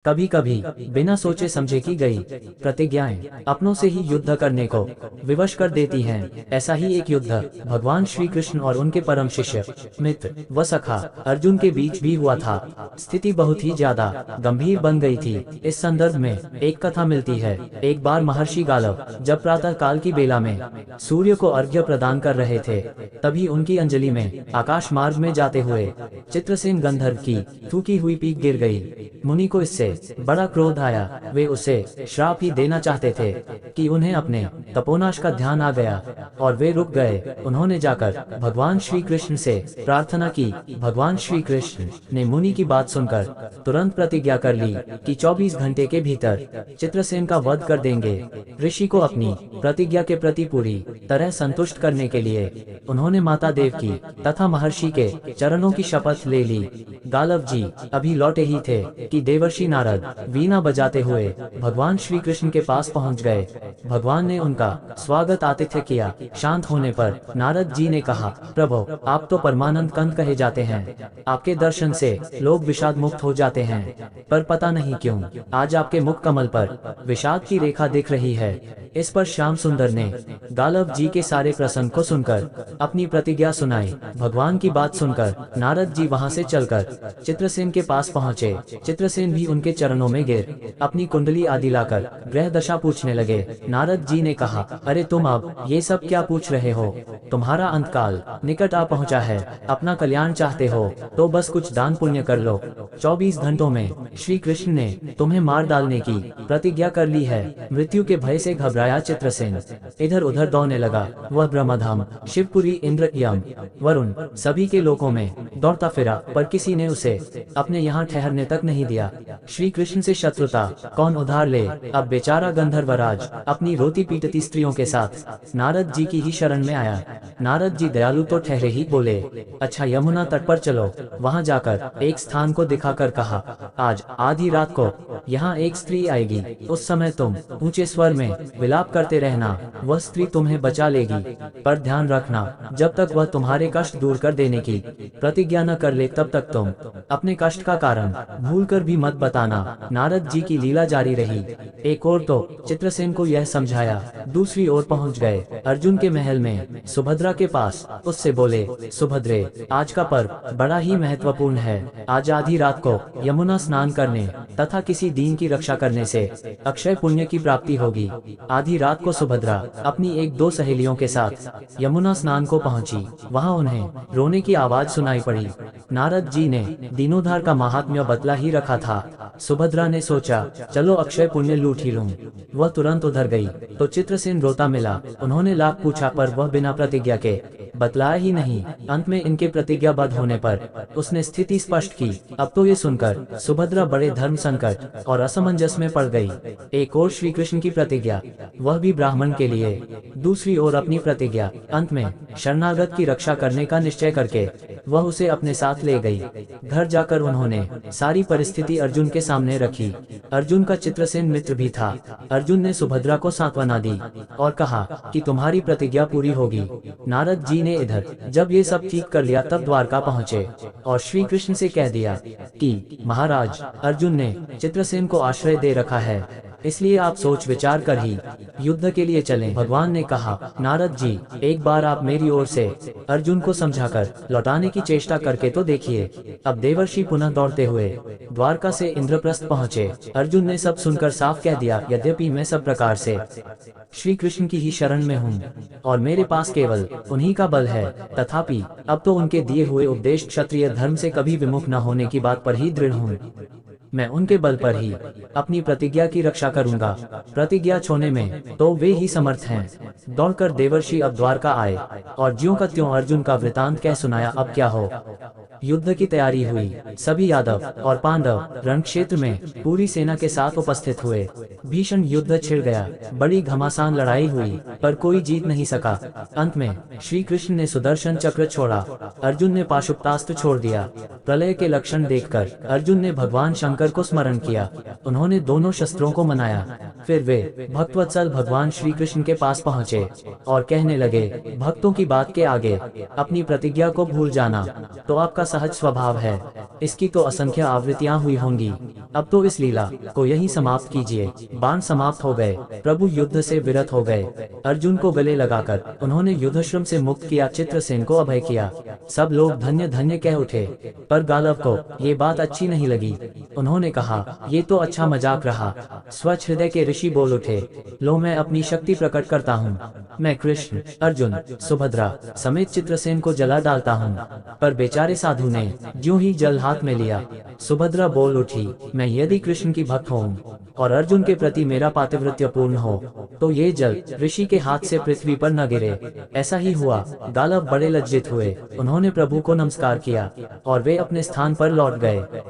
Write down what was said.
कभी कभी बिना सोचे समझे की गई प्रतिज्ञाएं अपनों से ही युद्ध करने को विवश कर देती हैं। ऐसा ही एक युद्ध भगवान श्री कृष्ण और उनके परम शिष्य मित्र व सखा अर्जुन के बीच भी हुआ था। स्थिति बहुत ही ज्यादा गंभीर बन गई थी। इस संदर्भ में एक कथा मिलती है। एक बार महर्षि गालव जब प्रातः काल की बेला में सूर्य को अर्घ्य प्रदान कर रहे थे, तभी उनकी अंजलि में आकाश मार्ग में जाते हुए चित्रसेन गंधर्व की थूकी हुई पीक गिर गई। मुनि को इससे बड़ा क्रोध आया। वे उसे श्राप ही देना चाहते थे कि उन्हें अपने तपोनाश का ध्यान आ गया और वे रुक गए। उन्होंने जाकर भगवान श्री कृष्ण से प्रार्थना की। भगवान श्री कृष्ण ने मुनि की बात सुनकर तुरंत प्रतिज्ञा कर ली कि 24 घंटे के भीतर चित्रसेन का वध कर देंगे। ऋषि को अपनी प्रतिज्ञा के प्रति पूरी तरह संतुष्ट करने के लिए उन्होंने माता देवकी तथा महर्षि के चरणों की शपथ ले ली। गालव जी अभी लौटे ही थे कि देवर्षि नारद वीणा बजाते हुए भगवान श्री कृष्ण के पास पहुंच गए। भगवान ने उनका स्वागत आतिथ्य किया। शांत होने पर नारद जी ने कहा, प्रभु आप तो परमानंद कंद कहे जाते हैं। आपके दर्शन से लोग विषाद मुक्त हो जाते हैं, पर पता नहीं क्यों आज आपके मुख कमल पर विषाद की रेखा दिख रही है। इस पर श्याम सुंदर ने गालव जी के सारे प्रसंग को सुनकर अपनी प्रतिज्ञा सुनाई। भगवान की बात सुनकर नारद जी वहां से चलकर चित्रसेन के पास पहुंचे। चित्रसेन भी उनके चरणों में गिर अपनी कुंडली आदि लाकर ग्रह दशा पूछने लगे। नारद जी ने कहा, अरे तुम अब ये सब क्या पूछ रहे हो? तुम्हारा अंतकाल निकट आ पहुंचा है। अपना कल्याण चाहते हो तो बस कुछ दान पुण्य कर लो। 24 घंटों में श्री कृष्ण ने तुम्हें मार डालने की प्रतिज्ञा कर ली है। मृत्यु के भय से घबराया चित्रसेन इधर उधर दौड़ने लगा। वह ब्रह्मधाम, शिवपुरी, इंद्र, यम, वरुण सभी के लोकों में दौड़ता फिरा, पर किसी ने उसे अपने यहाँ ठहरने तक नहीं दिया। श्री कृष्ण से शत्रुता कौन उधार ले? अब बेचारा गंधर्वराज अपनी रोती पीटती स्त्रियों के साथ नारद जी की ही शरण में आया। नारद जी दयालु तो ठहरे ही बोले, अच्छा यमुना तट पर चलो। वहां जाकर एक स्थान को दिखाकर कहा, आज आधी रात को यहाँ एक स्त्री आएगी। उस समय तुम ऊंचे स्वर में विलाप करते रहना, वह स्त्री तुम्हें बचा लेगी। पर ध्यान रखना, जब तक वह तुम्हारे कष्ट दूर कर देने की प्रतिज्ञा न कर ले तब तक तुम अपने कष्ट का कारण भूलकर भी मत बताना। नारद जी की लीला जारी रही। एक ओर तो चित्रसेन को यह समझाया, दूसरी ओर पहुंच गए अर्जुन के महल में सुभद्रा के पास। उससे बोले, सुभद्रे आज का पर्व बड़ा ही महत्वपूर्ण है। आज आधी रात को यमुना स्नान करने तथा किसी दीन की रक्षा करने से अक्षय पुण्य की प्राप्ति होगी। आधी रात को सुभद्रा अपनी एक दो सहेलियों के साथ यमुना स्नान को पहुंची। वहां उन्हें रोने की आवाज सुनाई पड़ी। नारद जी ने दीनोद्धार का महात्म्य बतला ही रखा था। सुभद्रा ने सोचा, चलो अक्षय पुण्य लूट ही लूं। वह तुरंत उधर गई तो चित्रसेन रोता मिला। उन्होंने लाख पूछा पर वह बिना प्रतिज्ञा के बतलाया ही नहीं। अंत में इनके प्रतिज्ञाबद्ध होने पर उसने स्थिति स्पष्ट की। अब तो ये सुनकर सुभद्रा बड़े धर्म संकट और असमंजस में पड़ गई। एक ओर श्री कृष्ण की प्रतिज्ञा, वह भी ब्राह्मण के लिए, दूसरी ओर अपनी प्रतिज्ञा। अंत में शरणागत की रक्षा करने का निश्चय करके वह उसे अपने साथ ले गई। घर जाकर उन्होंने सारी परिस्थिति अर्जुन के सामने रखी। अर्जुन का चित्रसेन मित्र भी था। अर्जुन ने सुभद्रा को सांत्वना दी और कहा कि तुम्हारी प्रतिज्ञा पूरी होगी। नारद जी ने इधर जब ये सब ठीक कर लिया तब द्वारका पहुँचे और श्री कृष्ण से कह दिया कि महाराज, अर्जुन ने चित्रसेन को आश्रय दे रखा है, इसलिए आप सोच विचार कर ही युद्ध के लिए चलें। भगवान ने कहा, नारद जी एक बार आप मेरी ओर से अर्जुन को समझाकर लौटाने की चेष्टा करके तो देखिए। अब देवर्षि पुनः दौड़ते हुए द्वारका से इंद्रप्रस्थ पहुँचे। अर्जुन ने सब सुनकर साफ कह दिया, यद्यपि मैं सब प्रकार से श्री कृष्ण की ही शरण में हूँ और मेरे पास केवल उन्हीं का बल है, तथापि अब तो उनके दिए हुए उपदेश क्षत्रिय धर्म से कभी विमुख न होने की बात पर ही दृढ़ हूँ। मैं उनके बल पर ही अपनी प्रतिज्ञा की रक्षा करूंगा। प्रतिज्ञा छोड़ने में तो वे ही समर्थ हैं। दौड़कर देवर्षि अब द्वारका आए और ज्यों का त्यों अर्जुन का वृतांत कह सुनाया। अब क्या हो? युद्ध की तैयारी हुई। सभी यादव और पांडव रण क्षेत्र में पूरी सेना के साथ उपस्थित हुए। भीषण युद्ध छिड़ गया। बड़ी घमासान लड़ाई हुई पर कोई जीत नहीं सका। अंत में श्री कृष्ण ने सुदर्शन चक्र छोड़ा, अर्जुन ने पाशुपतास्त्र छोड़ दिया। प्रलय के लक्षण देखकर अर्जुन ने भगवान शंकर को स्मरण किया। उन्होंने दोनों शस्त्रों को मनाया। फिर वे भक्तवत्सल भगवान श्री कृष्ण के पास पहुँचे और कहने लगे, भक्तों की बात के आगे अपनी प्रतिज्ञा को भूल जाना तो आपका सहज स्वभाव है। इसकी तो असंख्य आवृत्तियां हुई होंगी। अब तो इस लीला को यहीं समाप्त कीजिए। बाण समाप्त हो गए। प्रभु युद्ध से विरत हो गए। अर्जुन को गले लगाकर उन्होंने युद्धश्रम से मुक्त किया। चित्रसेन को अभय किया। सब लोग धन्य धन्य कह उठे, पर गालव को ये बात अच्छी नहीं लगी। उन्होंने कहा, ये तो अच्छा मजाक रहा। स्वच्छ हृदय के ऋषि बोल उठे, लो मैं अपनी शक्ति प्रकट करता हूँ। मैं कृष्ण, अर्जुन, सुभद्रा समेत चित्रसेन को जला डालता हूँ। पर बेचारे साधु ने ज्यों ही जल हाथ में लिया, सुभद्रा बोल उठी, मैं यदि कृष्ण की भक्त हूँ और अर्जुन के प्रति मेरा पातिव्रत्य पूर्ण हो तो ये जल ऋषि के हाथ से पृथ्वी पर न गिरे। ऐसा ही हुआ। गालव बड़े लज्जित हुए। उन्होंने प्रभु को नमस्कार किया और वे अपने स्थान पर लौट गए।